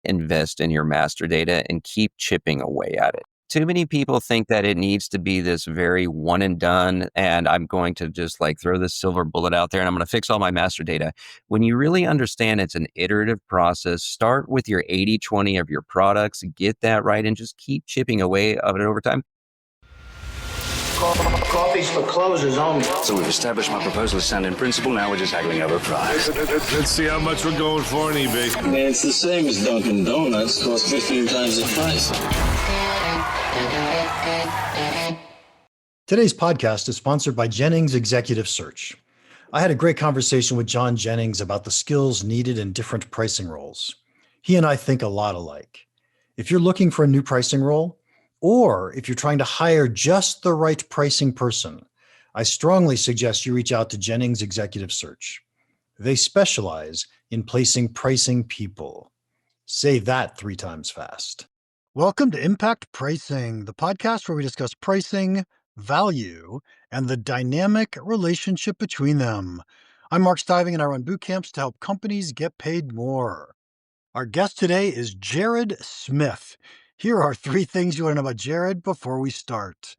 invest in your master data and keep chipping away at it. Too many people think that it needs to be this very one and done, and I'm going to just like throw this silver bullet out there and I'm going to fix all my master data. When you really understand it's an iterative process, start with your 80/20 of your products, get that right, and just keep chipping away of it over time. Coffee's for closers only. So we've established my proposal is sound in principle. Now we're just haggling over price. Let's see how much we're going for on eBay. I mean, it's the same as Dunkin' Donuts. Costs 15 times the price. Today's podcast is sponsored by Jennings Executive Search. I had a great conversation with John Jennings about the skills needed in different pricing roles. He and I think a lot alike. If you're looking for a new pricing role, or if you're trying to hire just the right pricing person, I strongly suggest you reach out to Jennings Executive Search. They specialize in placing pricing people. Say that 3 times fast. Welcome to Impact Pricing, the podcast where we discuss pricing, value, and the dynamic relationship between them. I'm Mark Stiving, and I run boot camps to help companies get paid more. Our guest today is Jared Smith. Here are 3 things you want to know about Jared before we start.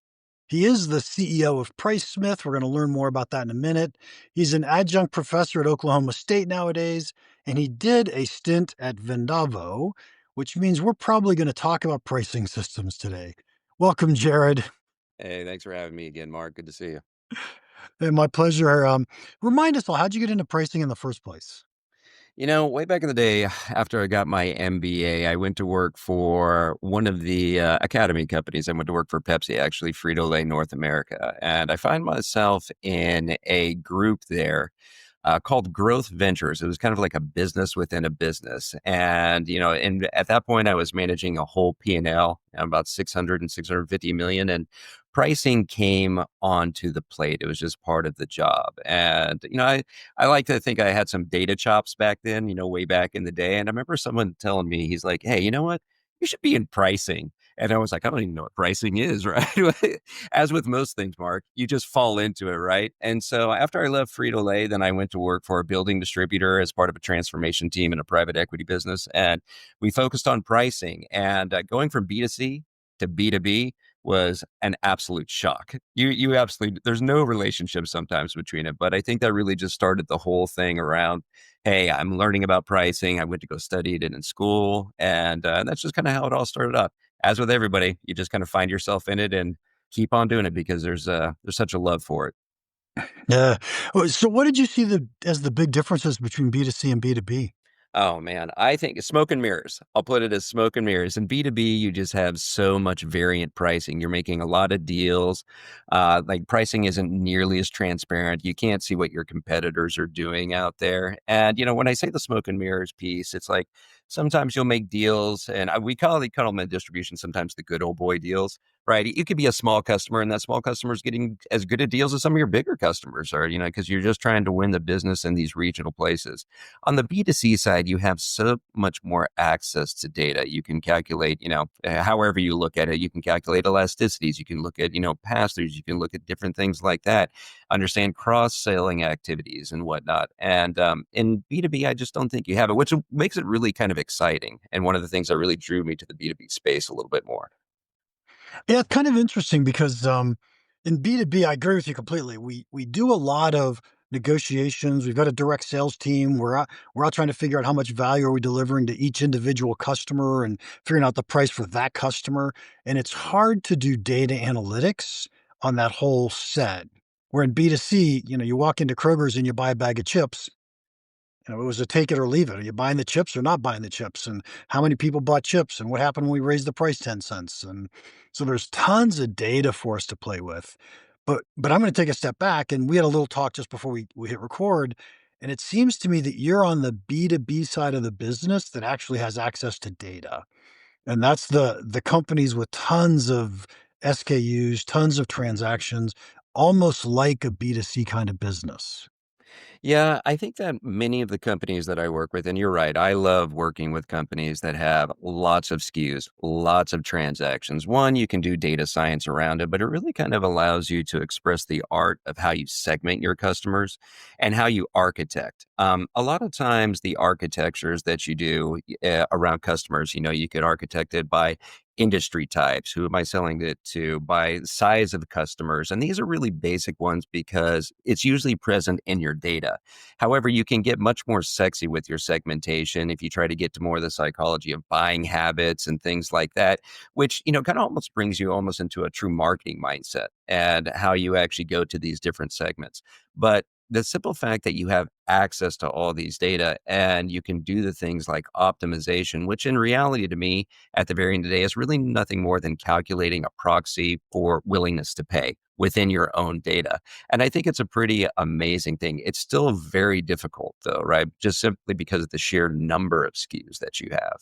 He is the CEO of PriceSmith. We're going to learn more about that in a minute. He's an adjunct professor at Oklahoma State nowadays, and he did a stint at Vendavo, which means we're probably going to talk about pricing systems today. Welcome, Jared. Hey, thanks for having me again, Mark. Good to see you. Hey, my pleasure. Remind us all, how'd you get into pricing in the first place? You know, way back in the day, after I got my MBA, I went to work for one of the academy companies. I went to work for Pepsi, actually, Frito-Lay North America. And I find myself in a group there called Growth Ventures. It was kind of like a business within a business. And, and at that point, I was managing a whole P&L, about 600 and 650 million. And pricing came onto the plate. It was just part of the job. And, I like to think I had some data chops back then, way back in the day. And I remember someone telling me, he's like, hey, you know what? You should be in pricing. And I was like, I don't even know what pricing is, right? As with most things, Mark, you just fall into it, right? And so after I left Frito-Lay, then I went to work for a building distributor as part of a transformation team in a private equity business. And we focused on pricing, and going from B2C to B2B was an absolute shock. You absolutely, there's no relationship sometimes between it, but I think that really just started the whole thing around, hey, I'm learning about pricing. I went to go study it in school, and that's just kind of how it all started up. As with everybody, you just kind of find yourself in it and keep on doing it because there's such a love for it. Yeah. So what did you see as the big differences between B2C and B2B? Oh man, I think smoke and mirrors. I'll put it as smoke and mirrors. In B2B, you just have so much variant pricing. You're making a lot of deals. Like pricing isn't nearly as transparent. You can't see what your competitors are doing out there. And, when I say the smoke and mirrors piece, it's like sometimes you'll make deals, and we call them in distribution sometimes the good old boy deals, right? You could be a small customer, and that small customer is getting as good a deals as some of your bigger customers are, because you're just trying to win the business in these regional places. On the B2C side, you have so much more access to data. You can calculate, however you look at it, you can calculate elasticities. You can look at, pass-throughs. You can look at different things like that, understand cross-selling activities and whatnot. And in B2B, I just don't think you have it, which makes it really kind of exciting. And one of the things that really drew me to the B2B space a little bit more. Yeah, it's kind of interesting because in B2B, I agree with you completely. We do a lot of negotiations. We've got a direct sales team. We're out trying to figure out how much value are we delivering to each individual customer and figuring out the price for that customer. And it's hard to do data analytics on that whole set. Where in B2C, you walk into Kroger's and you buy a bag of chips. It was a take it or leave it. Are you buying the chips or not buying the chips? And how many people bought chips? And what happened when we raised the price 10 cents? And so there's tons of data for us to play with. But I'm going to take a step back. And we had a little talk just before we hit record. And it seems to me that you're on the B2B side of the business that actually has access to data. And that's the companies with tons of SKUs, tons of transactions, almost like a B2C kind of business. Yeah, I think that many of the companies that I work with, and you're right, I love working with companies that have lots of SKUs, lots of transactions. One, you can do data science around it, but it really kind of allows you to express the art of how you segment your customers and how you architect. A lot of times, the architectures that you do around customers, you could architect it by industry types. Who am I selling it to? By size of customers. And these are really basic ones because it's usually present in your data. However, you can get much more sexy with your segmentation if you try to get to more of the psychology of buying habits and things like that, which, kind of almost brings you almost into a true marketing mindset and how you actually go to these different segments. But the simple fact that you have access to all these data and you can do the things like optimization, which in reality to me at the very end of the day is really nothing more than calculating a proxy for willingness to pay within your own data. And I think it's a pretty amazing thing. It's still very difficult though, right? Just simply because of the sheer number of SKUs that you have.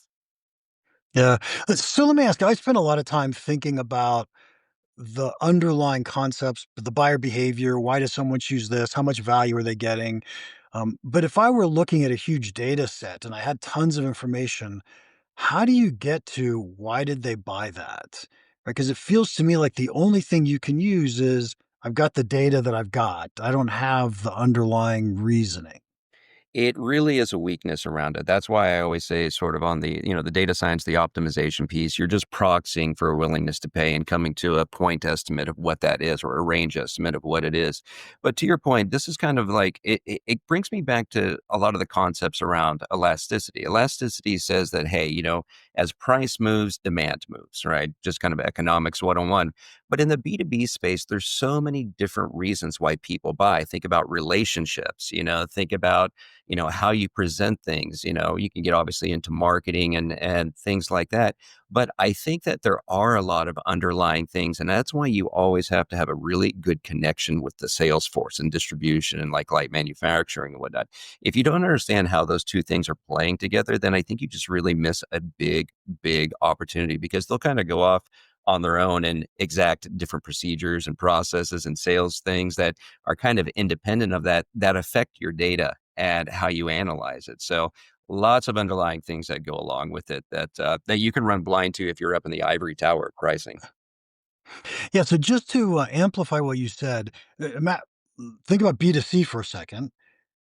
Yeah. So let me ask you, I spent a lot of time thinking about the underlying concepts, the buyer behavior. Why does someone choose this? How much value are they getting? But if I were looking at a huge data set and I had tons of information, how do you get to why did they buy that? Right? Because it feels to me like the only thing you can use is I've got the data that I've got. I don't have the underlying reasoning. It really is a weakness around it. That's why I always say sort of on the data science, the optimization piece, you're just proxying for a willingness to pay and coming to a point estimate of what that is or a range estimate of what it is. But to your point, this is kind of like it brings me back to a lot of the concepts around elasticity. Elasticity says that, hey, as price moves, demand moves, right? Just kind of economics 101. But in the B2B space, there's so many different reasons why people buy. Think about relationships, think about how you present things. You can get obviously into marketing and things like that. But I think that there are a lot of underlying things. And that's why you always have to have a really good connection with the sales force and distribution and like light manufacturing and whatnot. If you don't understand how those two things are playing together, then I think you just really miss a big, big opportunity because they'll kind of go off on their own and exact different procedures and processes and sales things that are kind of independent of that affect your data and how you analyze it. So lots of underlying things that go along with it that you can run blind to if you're up in the ivory tower of pricing. Yeah. So just to amplify what you said, Matt, think about B2C for a second.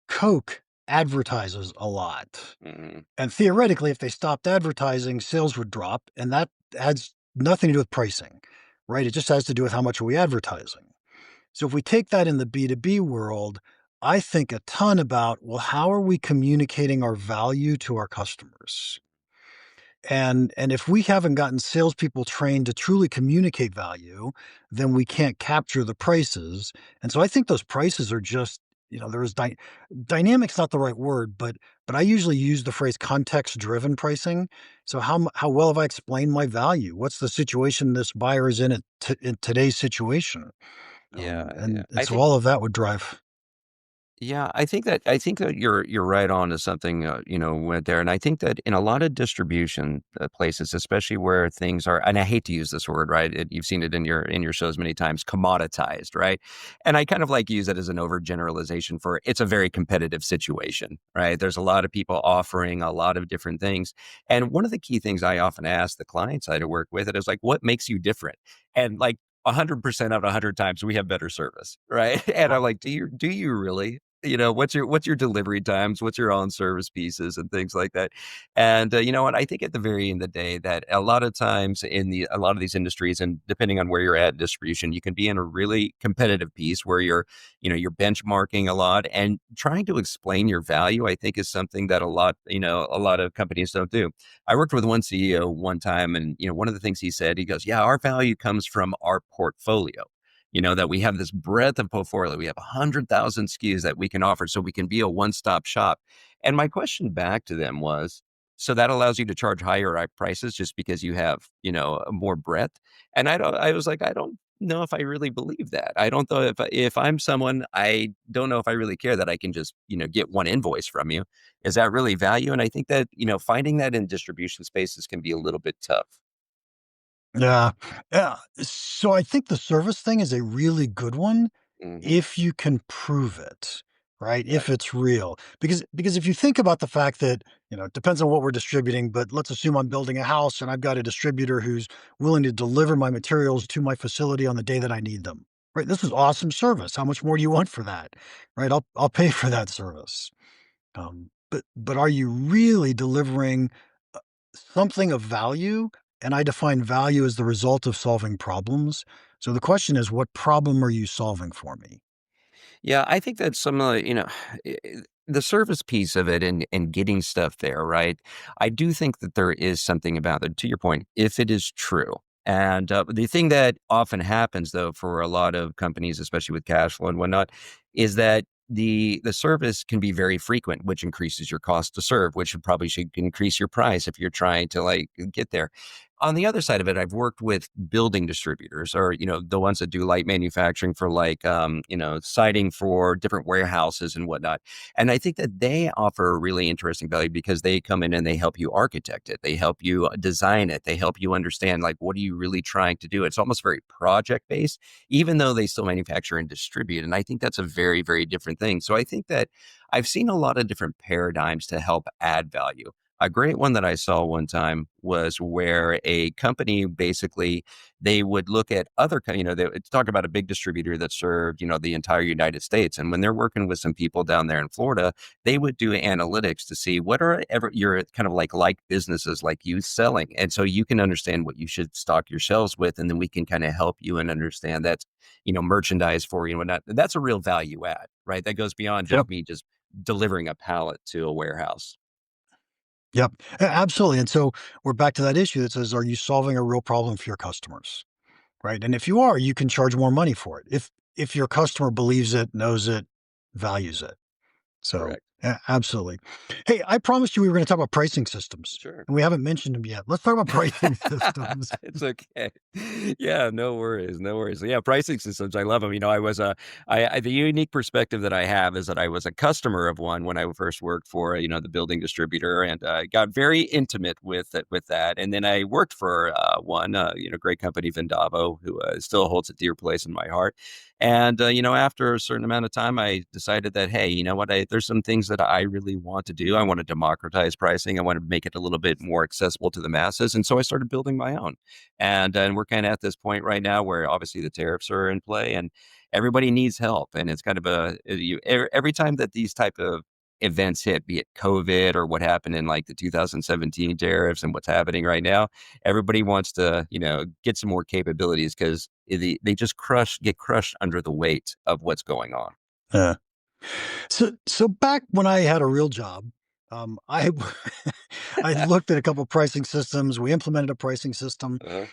Coke advertises a lot. Mhm. And theoretically, if they stopped advertising, sales would drop, and that has nothing to do with pricing, right? It just has to do with how much are we advertising. So if we take that in the B2B world, I think a ton about, well, how are we communicating our value to our customers? And if we haven't gotten salespeople trained to truly communicate value, then we can't capture the prices. And so I think those prices are just, there's dynamic's not the right word, but I usually use the phrase context driven pricing. So how well have I explained my value? What's the situation this buyer is in in today's situation? Yeah, yeah. And so all of that would drive. Yeah, I think that you're right on to something with there, and I think that in a lot of distribution places, especially where things are, and I hate to use this word, right? You've seen it in your shows many times, commoditized, right? And I kind of like use it as an overgeneralization for it's a very competitive situation, right? There's a lot of people offering a lot of different things, and one of the key things I often ask the clients I to work with it is like, what makes you different? And like 100% out of 100 times we have better service, right? And I'm like, do you really? What's your delivery times? What's your on service pieces and things like that? And you know what? I think at the very end of the day that a lot of times in a lot of these industries, and depending on where you're at in distribution, you can be in a really competitive piece where you're benchmarking a lot and trying to explain your value. I think is something that a lot of companies don't do. I worked with one CEO one time, and one of the things he said, he goes, "Yeah, our value comes from our portfolio." That we have this breadth of portfolio. We have 100,000 SKUs that we can offer so we can be a one-stop shop. And my question back to them was, so that allows you to charge higher prices just because you have, more breadth? And I was like, I don't know if I really believe that. I don't know if I'm someone, I don't know if I really care that I can just, get one invoice from you. Is that really value? And I think that, finding that in distribution spaces can be a little bit tough. Yeah. Yeah. So I think the service thing is a really good one Hmm. if you can prove it. right? Right. If it's real. Because if you think about the fact that, it depends on what we're distributing, but let's assume I'm building a house and I've got a distributor who's willing to deliver my materials to my facility on the day that I need them. Right? This is awesome service. How much more do you want for that? Right? I'll pay for that service. But are you really delivering something of value? And I define value as the result of solving problems. So the question is, what problem are you solving for me? Yeah, I think that's some of the service piece of it and getting stuff there, right? I do think that there is something about it, to your point, if it is true. And the thing that often happens, though, for a lot of companies, especially with cash flow and whatnot, is that the service can be very frequent, which increases your cost to serve, which probably should increase your price if you're trying to like get there. On the other side of it, I've worked with building distributors or, the ones that do light manufacturing for like, siding for different warehouses and whatnot. And I think that they offer a really interesting value because they come in and they help you architect it. They help you design it. They help you understand like, what are you really trying to do? It's almost very project based, even though they still manufacture and distribute. And I think that's a very, very different thing. So I think that I've seen a lot of different paradigms to help add value. A great one that I saw one time was where a company basically they would look at other, they would talk about a big distributor that served, the entire United States. And when they're working with some people down there in Florida, they would do analytics to see what are ever your kind of like businesses like you selling. And so you can understand what you should stock your shelves with. And then we can kind of help you and understand that's, merchandise for you and whatnot. That's a real value add, right? That goes beyond Yep. just me just delivering a pallet to a warehouse. Yep. Absolutely. And so we're back to that issue that says, are you solving a real problem for your customers? Right. And if you are, you can charge more money for it. If your customer believes it, knows it, values it. So Correct. absolutely. Hey, I promised you we were going to talk about pricing systems, Sure. and we haven't mentioned them yet. Let's talk about pricing systems. It's okay. Yeah, no worries, no worries. Yeah, pricing systems, I love them. The unique perspective that I have is that I was a customer of one when I first worked for, the building distributor and got very intimate with that. And then I worked for one, great company, Vendavo, who still holds a dear place in my heart. And, after a certain amount of time, I decided that, hey, you know what? There's some things that I really want to do. I want to democratize pricing. I want to make it a little bit more accessible to the masses. And so I started building my own. And we're kind of at this point right now where obviously the tariffs are in play and everybody needs help. And it's kind of every time that these type of events hit, be it COVID or what happened in like the 2017 tariffs and what's happening right now, everybody wants to, get some more capabilities because they just get crushed under the weight of what's going on. Uh, so back when I had a real job, I I looked at a couple pricing systems. We implemented a pricing system, Uh-huh.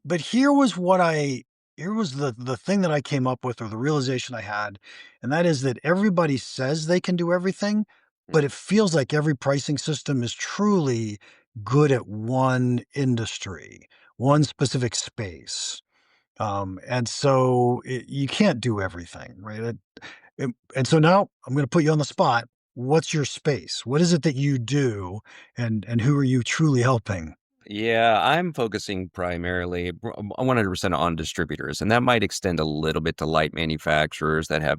but here was the thing that I came up with, or the realization I had, and that is that everybody says they can do everything, but Mhm. it feels like every pricing system is truly good at one industry, one specific space. And so you can't do everything, right? And so now I'm going to put you on the spot. What's your space? What is it that you do, and who are you truly helping? Yeah, I'm focusing primarily 100% on distributors, and that might extend a little bit to light manufacturers that have,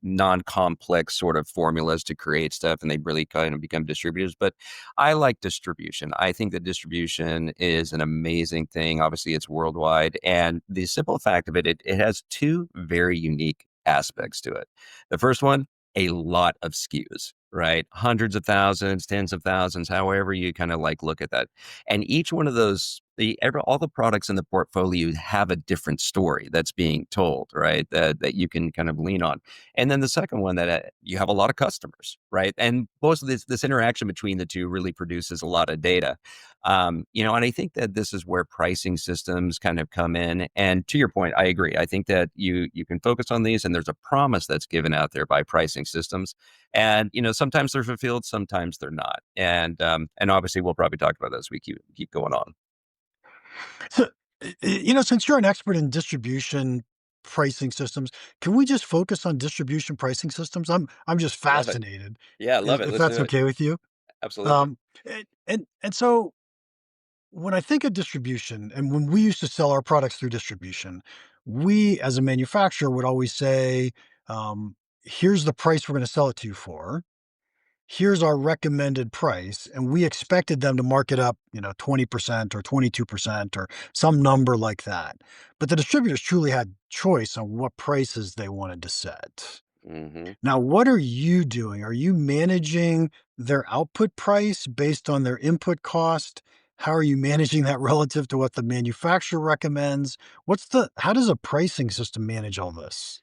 non-complex sort of formulas to create stuff, and they really kind of become distributors. But I like distribution. I think that distribution is an amazing thing. Obviously, it's worldwide, and the simple fact of it has two very unique aspects to it. The first one, a lot of SKUs, right? Hundreds of thousands, tens of thousands, however you kind of like look at that and each one of those, all the products in the portfolio have a different story that's being told, right? That you can kind of lean on. And then the second one that you have a lot of customers, right? And most of this interaction between the two really produces a lot of data. And I think that this is where pricing systems kind of come in. And to your point, I agree. I think that you can focus on these, and there's a promise that's given out there by pricing systems and sometimes they're fulfilled, sometimes they're not. And obviously we'll probably talk about that as we keep going on. So, since you're an expert in distribution pricing systems, can we just focus on distribution pricing systems? I'm just Love it. fascinated, Yeah, love it. if Let's that's do it. okay with you. Absolutely. Um, and so when I think of distribution, and when we used to sell our products through distribution, we as a manufacturer would always say, um, here's the price we're going to sell it to you for. Here's our recommended price. And we expected them to mark it up, 20% or 22% or some number like that. But the distributors truly had choice on what prices they wanted to set. Hmm. Now, what are you doing? Are you managing their output price based on their input cost? How are you managing that relative to what the manufacturer recommends? How does a pricing system manage all this?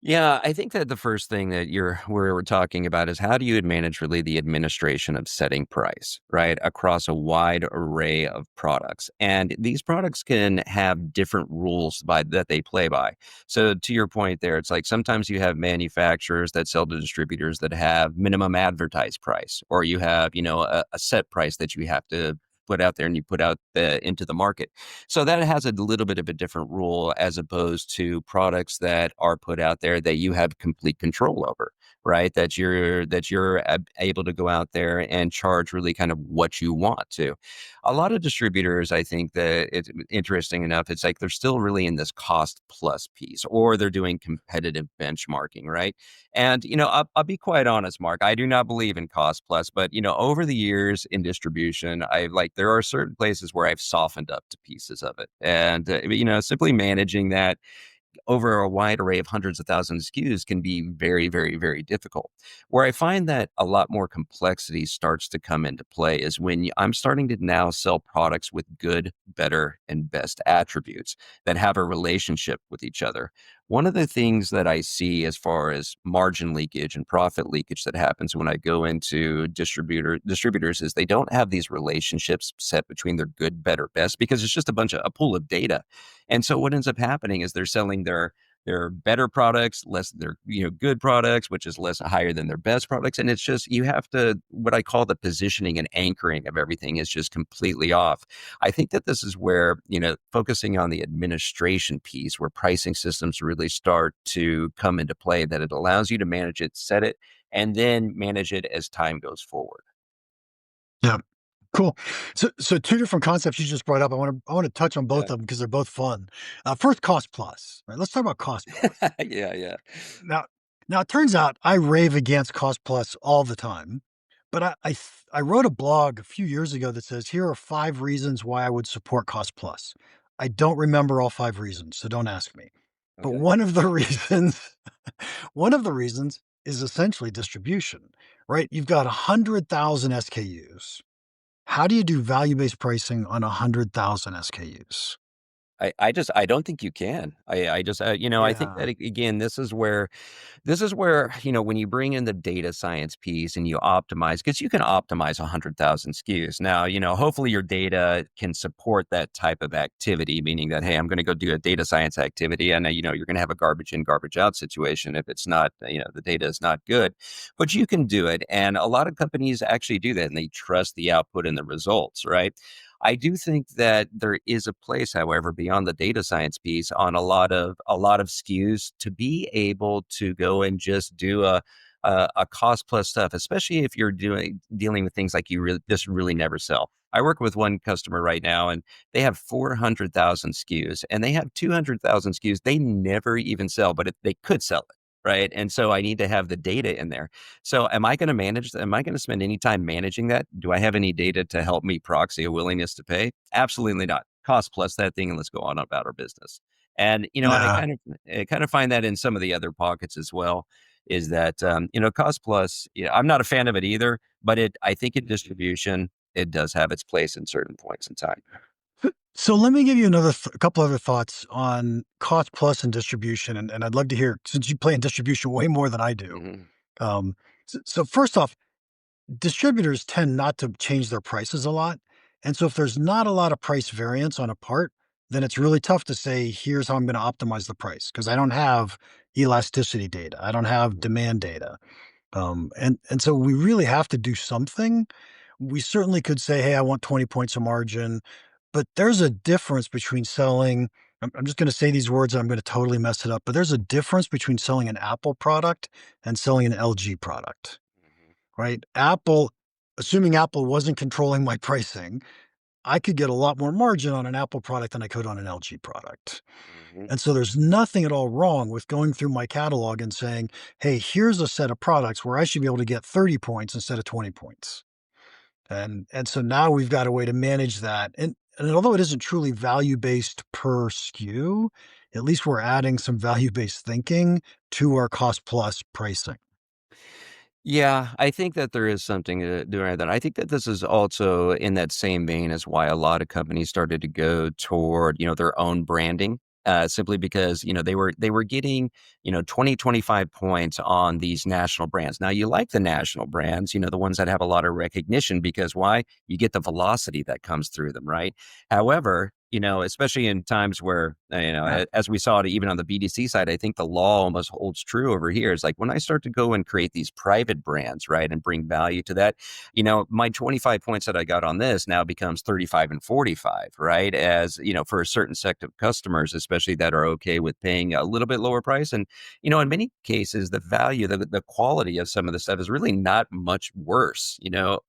Yeah, I think that the first thing that we're talking about is how do you manage really the administration of setting price, right? Across a wide array of products. And these products can have different rules that they play by. So to your point there, it's like sometimes you have manufacturers that sell to distributors that have minimum advertised price, or you have, a set price that you have to put out there and you put out into the market. So that has a little bit of a different rule as opposed to products that are put out there that you have complete control over, right? That you're able to go out there and charge really kind of what you want to. A lot of distributors, I think that it's interesting enough, it's like they're still really in this cost plus piece, or they're doing competitive benchmarking, right? And I'll be quite honest, Mark. I do not believe in cost plus, but over the years in distribution, there are certain places where I've softened up to pieces of it, and simply managing that over a wide array of hundreds of thousands of SKUs can be very, very, very difficult. Where I find that a lot more complexity starts to come into play is when I'm starting to now sell products with good, better, and best attributes that have a relationship with each other. One of the things that I see as far as margin leakage and profit leakage that happens when I go into distributors is they don't have these relationships set between their good, better, best, because it's just a pool of data. And so what ends up happening is they're selling their better products, less their good products, which is less higher than their best products. And it's just you have to what I call the positioning and anchoring of everything is just completely off. I think that this is where focusing on the administration piece, where pricing systems really start to come into play, that it allows you to manage it, set it, and then manage it as time goes forward. Yeah. Cool. So two different concepts you just brought up. I want to touch on both Yeah. of them because they're both fun. First, cost plus. Right. Let's talk about cost plus. Yeah, yeah. Now, now it turns out I rave against cost plus all the time, but I wrote a blog a few years ago that says here are 5 reasons why I would support cost plus. I don't remember all 5 reasons, so don't ask me. But Okay. one of the reasons, one of the reasons is essentially distribution. Right? You've got 100,000 SKUs. How do you do value-based pricing on 100,000 SKUs? I don't think you can. I think Yeah. that again, this is where, when you bring in the data science piece and you optimize, because you can optimize 100,000 SKUs. Now, hopefully your data can support that type of activity, meaning that, hey, I'm going to go do a data science activity and, you're going to have a garbage in, garbage out situation if it's not, the data is not good, but you can do it. And a lot of companies actually do that and they trust the output and the results, right? I do think that there is a place, however, beyond the data science piece on a lot of SKUs to be able to go and just do a cost plus stuff, especially if you're dealing with things like you just really never sell. I work with one customer right now, and they have 400,000 SKUs, and they have 200,000 SKUs they never even sell, but they could sell it, right? And so I need to have the data in there. So am I going to manage? Am I going to spend any time managing that? Do I have any data to help me proxy a willingness to pay? Absolutely not. Cost plus that thing, and let's go on about our business. And Nah. I kind of find that in some of the other pockets as well. Is that cost plus? I'm not a fan of it either, but I think in distribution it does have its place in certain points in time. So let me give you a couple other thoughts on cost plus and distribution, and I'd love to hear since you play in distribution way more than I do. Hmm. So first off, distributors tend not to change their prices a lot, and so if there's not a lot of price variance on a part, then it's really tough to say here's how I'm going to optimize the price because I don't have elasticity data, I don't have demand data. And so we really have to do something. We certainly could say, "Hey, I want 20 points of margin," but there's a difference between selling I'm just gonna say these words, and I'm gonna totally mess it up, but there's a difference between selling an Apple product and selling an LG product, right? Assuming Apple wasn't controlling my pricing, I could get a lot more margin on an Apple product than I could on an LG product. Mhm. And so there's nothing at all wrong with going through my catalog and saying, hey, here's a set of products where I should be able to get 30 points instead of 20 points. And so now we've got a way to manage that. And although it isn't truly value-based per SKU, at least we're adding some value-based thinking to our cost plus pricing. Yeah, I think that there is something to do with that. I think that this is also in that same vein as why a lot of companies started to go toward, their own branding. Simply because, they were getting, 20, 25 points on these national brands. Now you like the national brands, the ones that have a lot of recognition because why? You get the velocity that comes through them, right? However, especially in times where, as we saw it even on the BDC side, I think the law almost holds true over here. Is like when I start to go and create these private brands, right, and bring value to that, my 25 points that I got on this now becomes 35 and 45, right? As, for a certain set of customers, especially that are okay with paying a little bit lower price. And, in many cases, the value, the quality of some of the stuff is really not much worse,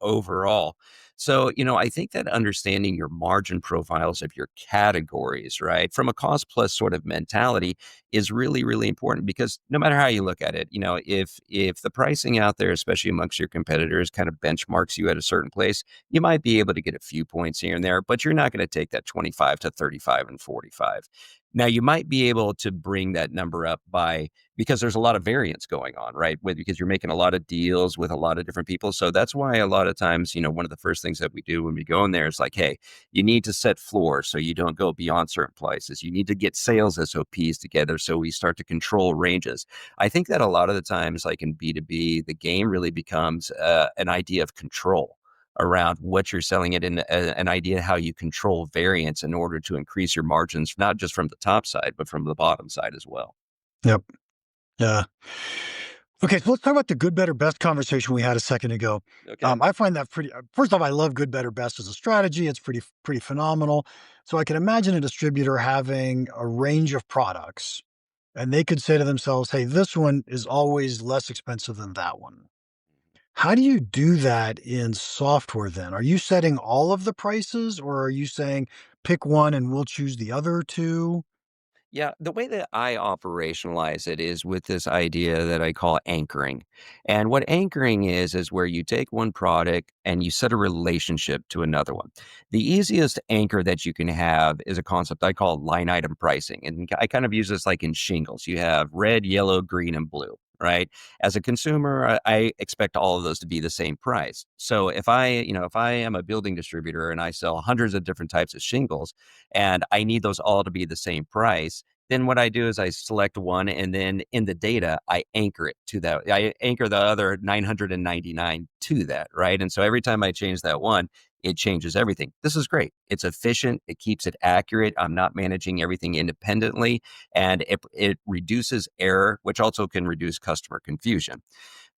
overall. So, I think that understanding your margin profiles of your categories, right, from a cost plus sort of mentality is really, really important because no matter how you look at it, if the pricing out there, especially amongst your competitors, kind of benchmarks you at a certain place, you might be able to get a few points here and there, but you're not going to take that 25 to 35 and 45. Now, you might be able to bring that number up by because there's a lot of variance going on, right? Because you're making a lot of deals with a lot of different people. So that's why a lot of times, one of the first things that we do when we go in there is like, hey, you need to set floors so you don't go beyond certain places. You need to get sales SOPs together so we start to control ranges. I think that a lot of the times, like in B2B, the game really becomes an idea of control around what you're selling it in an idea how you control variance in order to increase your margins, not just from the top side, but from the bottom side as well. Yep. Yeah. Okay, so let's talk about the good, better, best conversation we had a second ago. Okay. I find that pretty. First off, I love good, better, best as a strategy. It's pretty phenomenal. So I can imagine a distributor having a range of products, and they could say to themselves, "Hey, this one is always less expensive than that one." How do you do that in software? Then are you setting all of the prices, or are you saying pick one and we'll choose the other two? Yeah, the way that I operationalize it is with this idea that I call anchoring. And what anchoring is where you take one product and you set a relationship to another one. The easiest anchor that you can have is a concept I call line item pricing. And I kind of use this like in shingles. You have red, yellow, green, and blue. Right. As a consumer, I expect all of those to be the same price. So if I am a building distributor and I sell hundreds of different types of shingles and I need those all to be the same price, then what I do is I select one and then in the data, I anchor it to that. I anchor the other 999 to that, right? And so every time I change that one, it changes everything. This is great. It's efficient. It keeps it accurate. I'm not managing everything independently and it reduces error, which also can reduce customer confusion.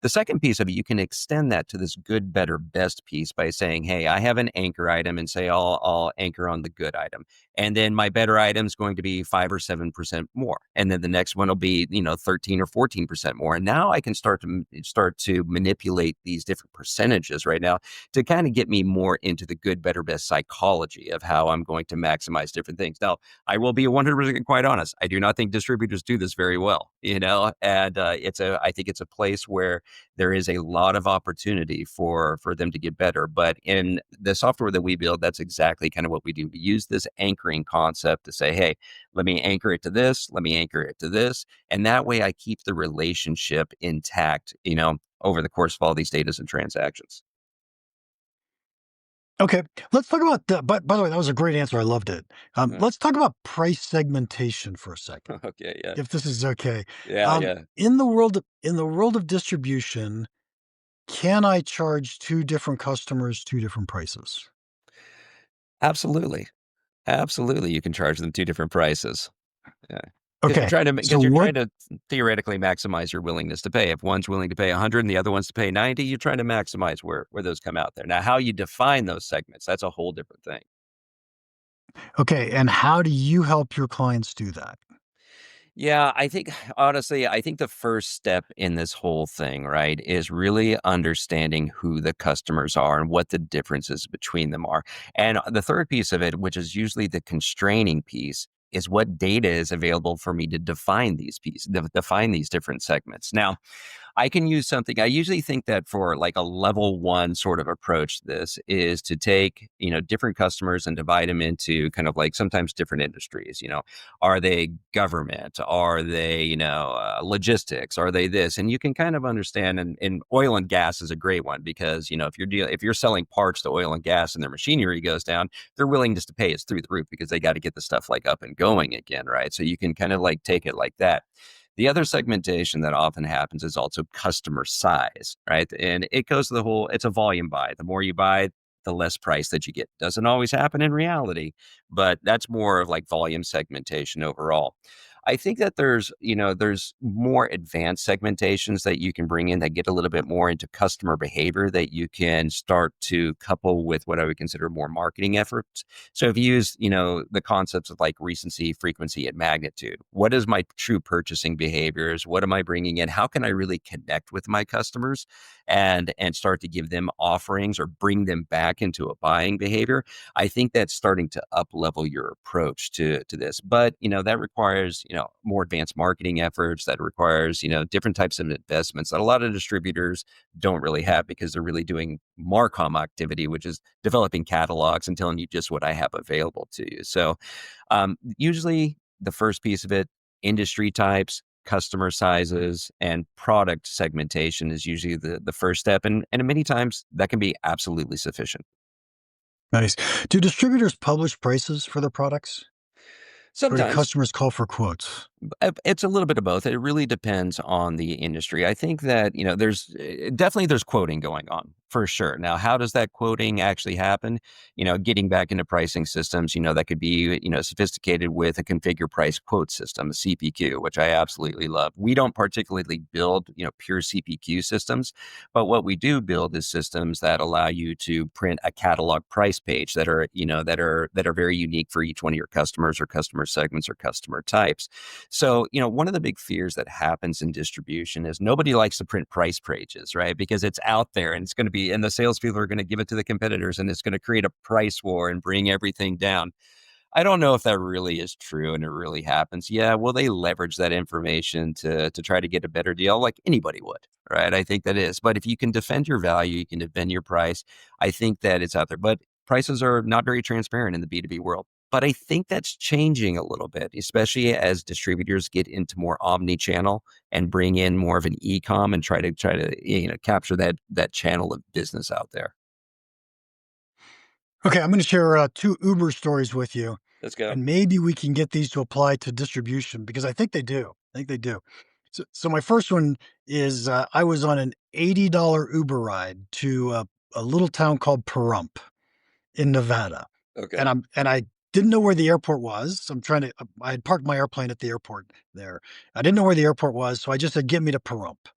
The second piece of it, you can extend that to this good, better, best piece by saying, hey, I have an anchor item and say I'll anchor on the good item. And then my better item is going to be 5 or 7% more. And then the next one will be, 13 or 14% more. And now I can start to manipulate these different percentages right now to kind of get me more into the good, better, best psychology of how I'm going to maximize different things. Now, I will be 100% quite honest. I do not think distributors do this very well, and I think it's a place where there is a lot of opportunity for them to get better. But in the software that we build, that's exactly kind of what we do. We use this anchoring concept to say, hey, let me anchor it to this, let me anchor it to this. And that way I keep the relationship intact, over the course of all these data and transactions. Okay, let's talk about the but by the way, that was a great answer, I loved it. Uh, Let's talk about price segmentation for a second, Okay, yeah. if this is okay. Yeah, yeah. In the world of distribution, can I charge 2 different customers 2 different prices? Absolutely. Absolutely, you can charge them 2 different prices. Yeah. Because you're Okay, trying to so because you're what trying to theoretically maximize your willingness to pay. If one's willing to pay 100 and the other one's to pay 90, you're trying to maximize where those come out there. Now, how you define those segments, that's a whole different thing. okay, and how do you help your clients do that? Yeah, I think honestly, I think the first step in this whole thing, right, is really understanding who the customers are and what the differences between them are. And the third piece of it, which is usually the constraining piece, is what data is available for me to define these pieces, define these different segments. Now, I can use something. I usually think that for like a level one sort of approach, this is to take, different customers and divide them into kind of like sometimes different industries. Are they government? Are they, logistics? Are they this? And you can kind of understand. And oil and gas is a great one because, if you're selling parts to oil and gas and their machinery goes down, their willingness to pay is through the roof because they got to get the stuff like up and going again. Right. So you can kind of like take it like that. The other segmentation that often happens is also customer size, right? And it goes to it's a volume buy. The more you buy, the less price that you get. Doesn't always happen in reality, but that's more of like volume segmentation overall. I think that there's more advanced segmentations that you can bring in that get a little bit more into customer behavior that you can start to couple with what I would consider more marketing efforts. So if you use, the concepts of like recency, frequency, and magnitude, what is my true purchasing behaviors? What am I bringing in? How can I really connect with my customers and start to give them offerings or bring them back into a buying behavior? I think that's starting to up level your approach to this. But, that requires, more advanced marketing efforts. That requires, different types of investments that a lot of distributors don't really have because they're really doing Marcom activity, which is developing catalogs and telling you just what I have available to you. So usually the first piece of it, industry types, customer sizes, and product segmentation is usually the first step. And many times that can be absolutely sufficient. Nice. Do distributors publish prices for their products, or do Sometimes. customers call for quotes? It's a little bit of both. It really depends on the industry. I think that, there's definitely there's quoting going on for sure. Now, how does that quoting actually happen? Getting back into pricing systems, that could be, sophisticated with a configure price quote system, a CPQ, which I absolutely love. We don't particularly build, pure CPQ systems, but what we do build is systems that allow you to print a catalog price page that are, that are very unique for each one of your customers or customer segments or customer types. So, one of the big fears that happens in distribution is nobody likes to print price pages, right? Because it's out there and it's going to be, and the salespeople are going to give it to the competitors and it's going to create a price war and bring everything down. I don't know if that really is true and it really happens. Yeah, will they leverage that information to try to get a better deal like anybody would, right? I think that is. But if you can defend your value, you can defend your price. I think that it's out there. But prices are not very transparent in the B2B world. But I think that's changing a little bit, especially as distributors get into more omni-channel and bring in more of an e-com and try to capture that channel of business out there. Okay, I'm going to share two Uber stories with you, Let's go. and maybe we can get these to apply to distribution because I think they do. I think they do. So my first one is I was on an $80 Uber ride to a little town called Pahrump in Nevada, Okay. and I didn't know where the airport was. So I'm trying to. I had parked my airplane at the airport there. I didn't know where the airport was, so I just said, "Get me to Pahrump."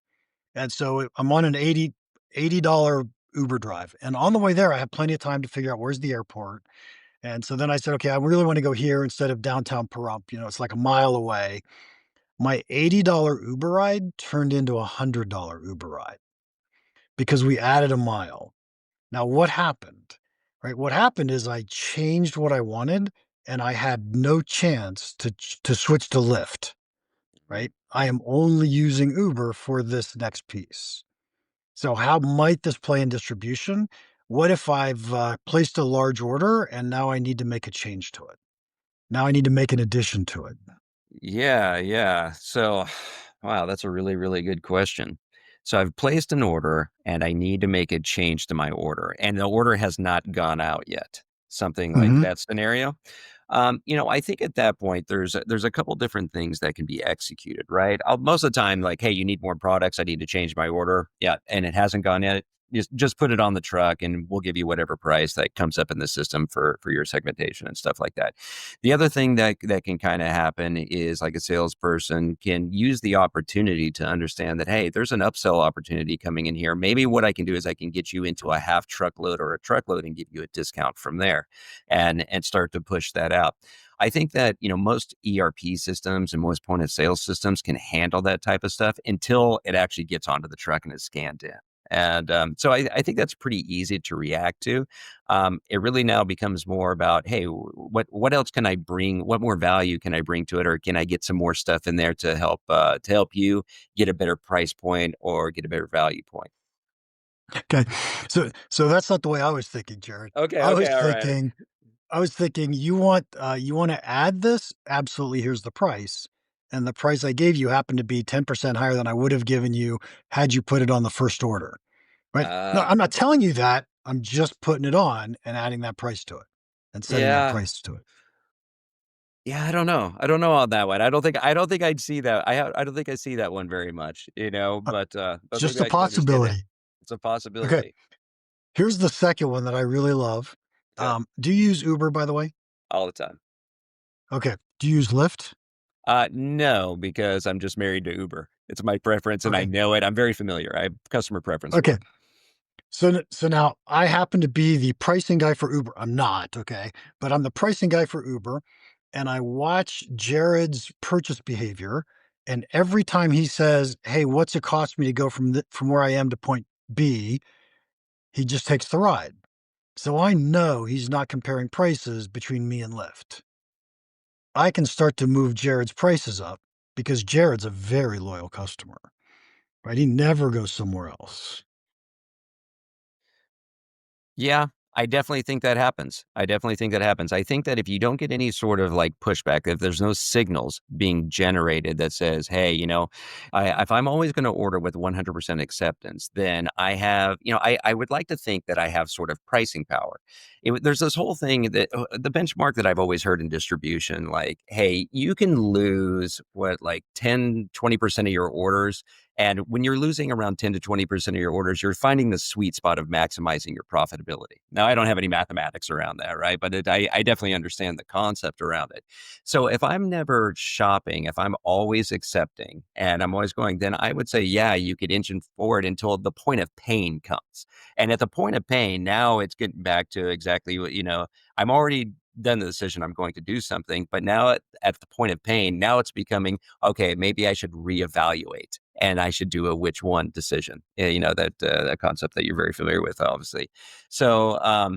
And so I'm on an $80 Uber drive, and on the way there, I have plenty of time to figure out where's the airport. And so then I said, "Okay, I really want to go here instead of downtown Pahrump. It's like a mile away." My $80 Uber ride turned into a $100 Uber ride because we added a mile. Now, what happened? Right? What happened is I changed what I wanted and I had no chance to switch to Lyft, right? I am only using Uber for this next piece. So how might this play in distribution? What if I've placed a large order and now I need to make a change to it? Now I need to make an addition to it. Yeah, yeah. So, wow, that's a really, really good question. So I've placed an order and I need to make a change to my order, and the order has not gone out yet. Something like Mhm. that scenario. I think at that point there's a couple different things that can be executed, right? Most of the time, like, hey, you need more products. I need to change my order. Yeah, and it hasn't gone yet. just put it on the truck and we'll give you whatever price that comes up in the system for your segmentation and stuff like that. The other thing that can kind of happen is like a salesperson can use the opportunity to understand that, hey, there's an upsell opportunity coming in here. Maybe what I can do is I can get you into a half truckload or a truckload and give you a discount from there and start to push that out. I think that, most ERP systems and most point of sale systems can handle that type of stuff until it actually gets onto the truck and is scanned in. And so I think that's pretty easy to react to. It really now becomes more about, hey, what else can I bring? What more value can I bring to it, or can I get some more stuff in there to help you get a better price point or get a better value point? Okay. So that's not the way I was thinking, Jared. Okay, I was okay, all right. thinking I was thinking you want to add this? Absolutely, here's the price. And the price I gave you happened to be 10% higher than I would have given you had you put it on the first order. Right? No, Uh, I'm not telling you that. I'm just putting it on and adding that price to it and setting that yeah, price to it. yeah. I don't know. I don't know on that one. I don't think I'd see that. I don't think I see that one very much. Uh, But just maybe a I can understand that. possibility. It's a Okay. possibility. Here's the second one that I really love. Good. Do you use Uber, by the way? All the time. Okay. Do you use Lyft? No, because I'm just married to Uber. It's my preference and I Okay. know it. I'm very familiar. I have customer preference for Okay. it. So now I happen to be the pricing guy for Uber. I'm not, okay, but I'm the pricing guy for Uber, and I watch Jared's purchase behavior, and every time he says, "Hey, what's it cost me to go from where I am to point B?" he just takes the ride. So I know he's not comparing prices between me and Lyft. I can start to move Jared's prices up because Jared's a very loyal customer, right? He never goes somewhere else. Yeah, I definitely think that happens. I definitely think that happens. I think that if you don't get any sort of like pushback, if there's no signals being generated that says, hey, if I'm always going to order with 100% acceptance, then I have, I would like to think that I have sort of pricing power. There's this whole thing that the benchmark that I've always heard in distribution, like, hey, you can lose like 10, 20% of your orders. And when you're losing around 10 to 20% of your orders, you're finding the sweet spot of maximizing your profitability. Now, I don't have any mathematics around that, right? But I definitely understand the concept around it. So if I'm never shopping, if I'm always accepting and I'm always going, then I would say, yeah, you could inch forward until the point of pain comes. And at the point of pain, now it's getting back to exactly what, I'm already done the decision I'm going to do something, but now at the point of pain, now it's becoming, okay, maybe I should reevaluate and I should do a which one decision. That concept that you're very familiar with, obviously. So, I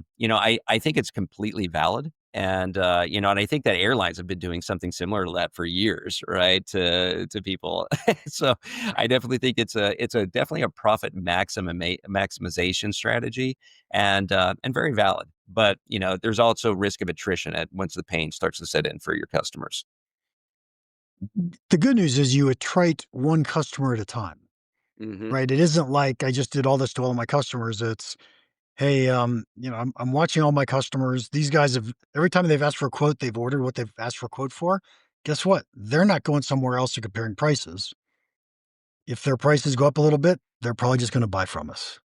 think it's completely valid. And I think that airlines have been doing something similar to that for years, right? To people. So I definitely think it's definitely a profit maximization strategy and very valid. But, there's also risk of attrition once the pain starts to set in for your customers. The good news is you attrite one customer at a time, Hmm. right? It isn't like I just did all this to all my customers. It's, hey, I'm watching all my customers. These guys have every time they've asked for a quote, they've ordered what they've asked for a quote for. Guess what? They're not going somewhere else and comparing prices. If their prices go up a little bit, they're probably just going to buy from us.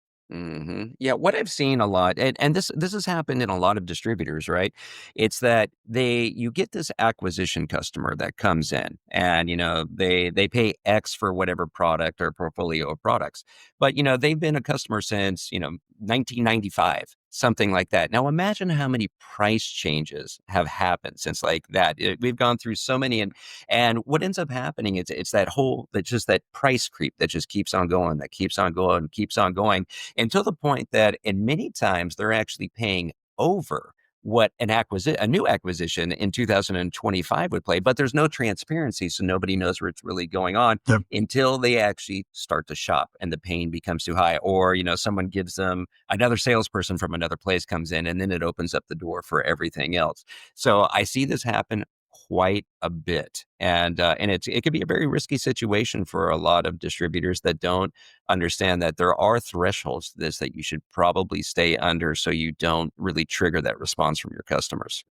Yeah, what I've seen a lot, and this has happened in a lot of distributors, right? It's that you get this acquisition customer that comes in, and they pay X for whatever product or portfolio of products, but they've been a customer since 1995, something like that. Now imagine how many price changes have happened since like that. We've gone through so many, and what ends up happening is that's just that price creep that just keeps on going, that keeps on going, keeps on going until the point that in many times they're actually paying over what a new acquisition in 2025 would play, but there's no transparency, so nobody knows what's really going on Yep. until they actually start to shop and the pain becomes too high, or someone gives them another salesperson from another place comes in, and then it opens up the door for everything else. So I see this happen quite a bit, and it could be a very risky situation for a lot of distributors that don't understand that there are thresholds to this that you should probably stay under so you don't really trigger that response from your customers.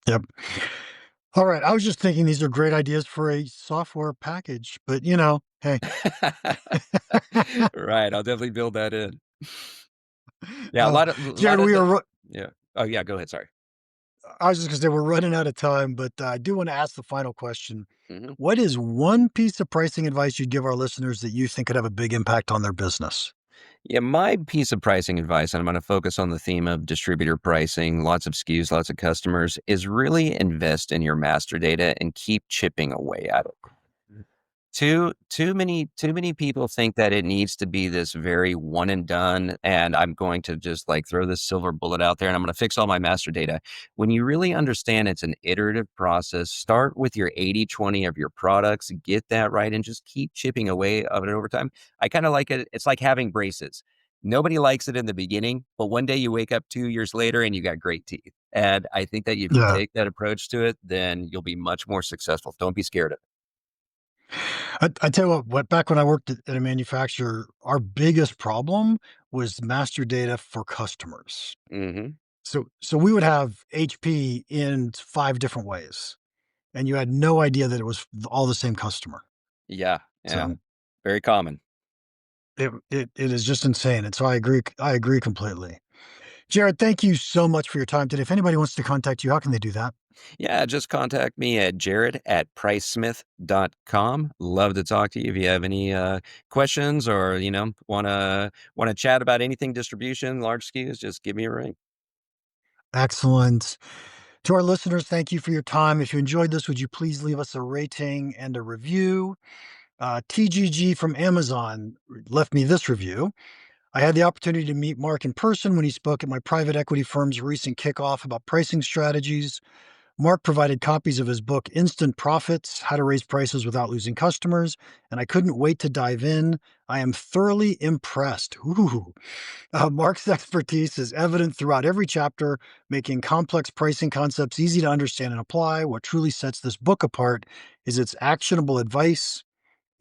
Yep. All right. I was just thinking these are great ideas for a software package, but hey. Right. I'll definitely build that in. Yeah, a lot Jared, of the yeah. Oh yeah, go ahead. Sorry. I was just going to say we're running out of time, but I do want to ask the final question. Mhm. What is one piece of pricing advice you'd give our listeners that you think could have a big impact on their business? Yeah, my piece of pricing advice, and I'm going to focus on the theme of distributor pricing, lots of SKUs, lots of customers, is really invest in your master data and keep chipping away at it. Too many people think that it needs to be this very one and done, and I'm going to just like throw this silver bullet out there and I'm going to fix all my master data. When you really understand it's an iterative process, start with your 80/20 of your products, get that right, and just keep chipping away of it over time. I kind of like it. It's like having braces. Nobody likes it in the beginning, but one day you wake up 2 years later and you got great teeth. And I think that if you Yeah. take that approach to it, then you'll be much more successful. Don't be scared of I tell you what, back when I worked at a manufacturer, our biggest problem was master data for customers. it. Hmm. So we would have HP in 5 different ways, and you had no idea that it was all the same customer. Yeah, yeah. So Very common. it is just insane. And so I agree completely. Jared, thank you so much for your time today. If anybody wants to contact you, how can they do that? Yeah, just contact me at jared@pricesmith.com. Love to talk to you if you have any questions or, want to chat about anything distribution, large SKUs, just give me a ring. Excellent. To our listeners, thank you for your time. If you enjoyed this, would you please leave us a rating and a review? TGG from Amazon left me this review. I had the opportunity to meet Mark in person when he spoke at my private equity firm's recent kickoff about pricing strategies. Mark provided copies of his book, Instant Profits: How to Raise Prices Without Losing Customers, and I couldn't wait to dive in. I am thoroughly impressed. Ooh. Mark's expertise is evident throughout every chapter, making complex pricing concepts easy to understand and apply. What truly sets this book apart is its actionable advice.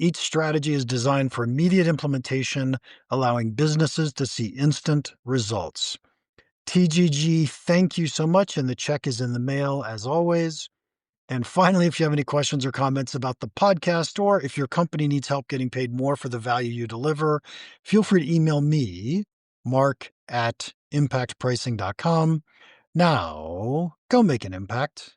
Each strategy is designed for immediate implementation, allowing businesses to see instant results. TGG, thank you so much. And the check is in the mail as always. And finally, if you have any questions or comments about the podcast, or if your company needs help getting paid more for the value you deliver, feel free to email me, mark@impactpricing.com. Now, go make an impact.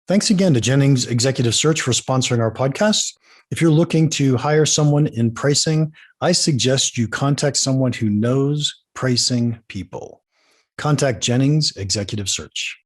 Thanks again to Jennings Executive Search for sponsoring our podcast. If you're looking to hire someone in pricing, I suggest you contact someone who knows pricing people. Contact Jennings Executive Search.